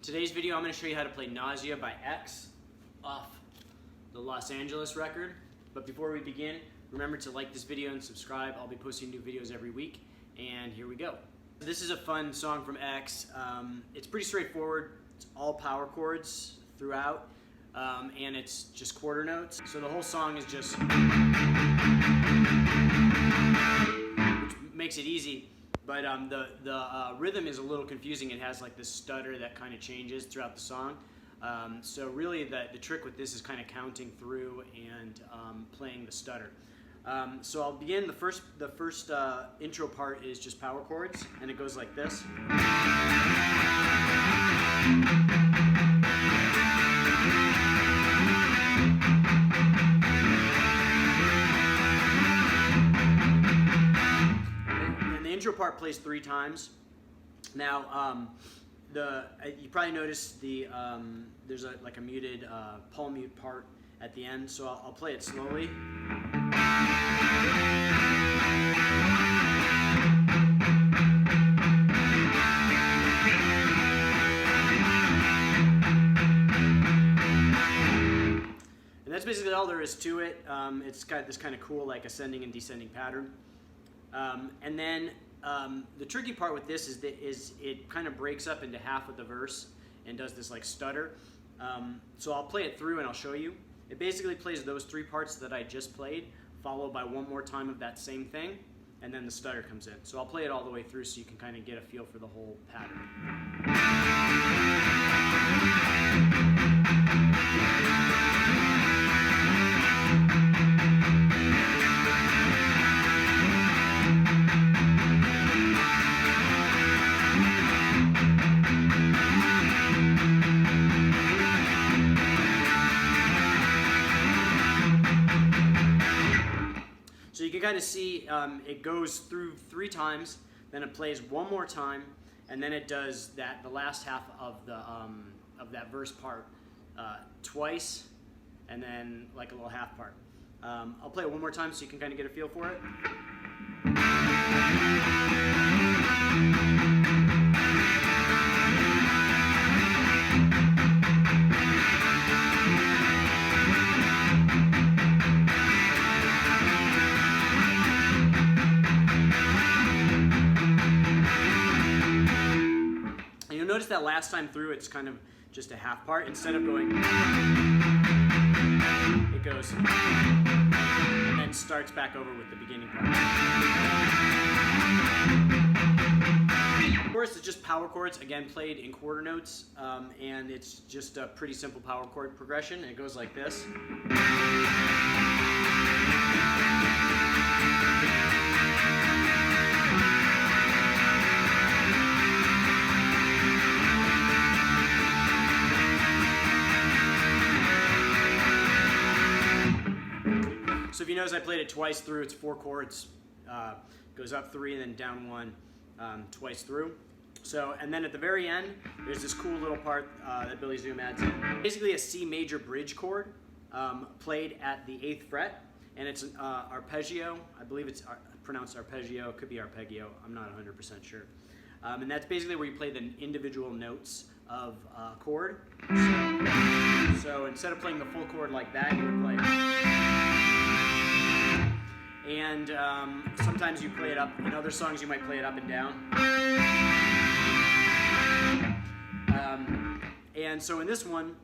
Today's video I'm going to show you how to play Nausea by X off the Los Angeles record. But before we begin, remember to like this video and subscribe. I'll be posting new videos every week, and here we go. This is a fun song from X. It's pretty straightforward. It's all power chords throughout, and it's just quarter notes. So the whole song is just, which makes it easy. But the rhythm is a little confusing. It has like this stutter that kind of changes throughout the song. So really the trick with this is kind of counting through and playing the stutter. So I'll begin. The first intro part is just power chords, and it goes like this. The intro part plays 3 times. Now, you probably noticed there's like a muted palm mute part at the end, so I'll play it slowly. And that's basically all there is to it. It's got this kind of cool like ascending and descending pattern. And then the tricky part with this is it kind of breaks up into half of the verse and does this like stutter. So I'll play it through and I'll show you. It basically plays those 3 parts that I just played, followed by one more time of that same thing, and then the stutter comes in. So I'll play it all the way through so you can kind of get a feel for the whole pattern. So you can kind of see it goes through 3 times, then it plays one more time, and then it does the last half of that verse part twice, and then like a little half part. I'll play it one more time so you can kind of get a feel for it. Notice that last time through it's kind of just a half part. Instead of going, it goes and then starts back over with the beginning part. Of course, it's just power chords, again played in quarter notes, and it's just a pretty simple power chord progression. It goes like this. So if you notice I played it twice through, it's 4 chords, goes up 3 and then down 1 twice through. So, and then at the very end, there's this cool little part that Billy Zoom adds in. Basically a C major bridge chord played at the 8th fret, and it's an arpeggio. I believe it's pronounced arpeggio, it could be arpeggio, I'm not 100% sure. And that's basically where you play the individual notes of a chord. So instead of playing the full chord like that, you would play. And sometimes you play it up. In other songs, you might play it up and down. And so in this one,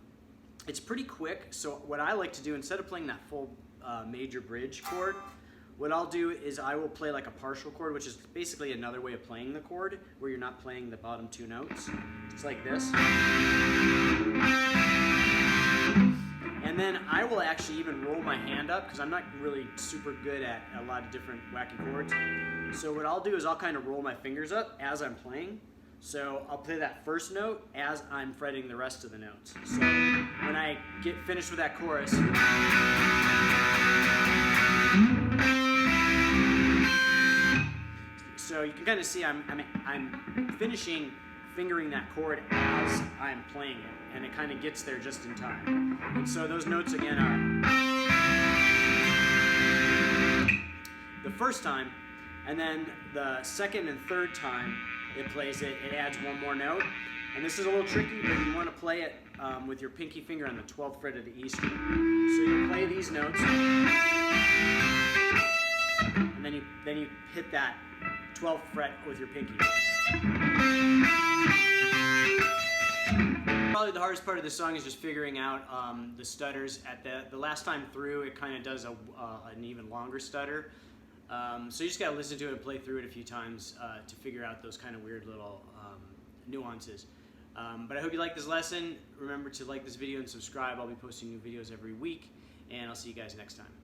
it's pretty quick. So what I like to do, instead of playing that full major bridge chord, what I'll do is I will play like a partial chord, which is basically another way of playing the chord, where you're not playing the bottom 2 notes. It's like this. And then I will actually even roll my hand up, because I'm not really super good at a lot of different wacky chords. So what I'll do is I'll kind of roll my fingers up as I'm playing. So I'll play that first note as I'm fretting the rest of the notes. So when I get finished with that chorus, so you can kind of see I'm finishing fingering that chord as I'm playing it, and it kind of gets there just in time. And so those notes again are the first time, and then the second and third time it plays it, it adds one more note, And this is a little tricky, but you want to play it with your pinky finger on the 12th fret of the E string. So you play these notes, and then you hit that 12th fret with your pinky. Probably the hardest part of the song is just figuring out the stutters. At the last time through, it kind of does an even longer stutter. So you just got to listen to it and play through it a few times to figure out those kind of weird little nuances. But I hope you like this lesson. Remember to like this video and subscribe. I'll be posting new videos every week, and I'll see you guys next time.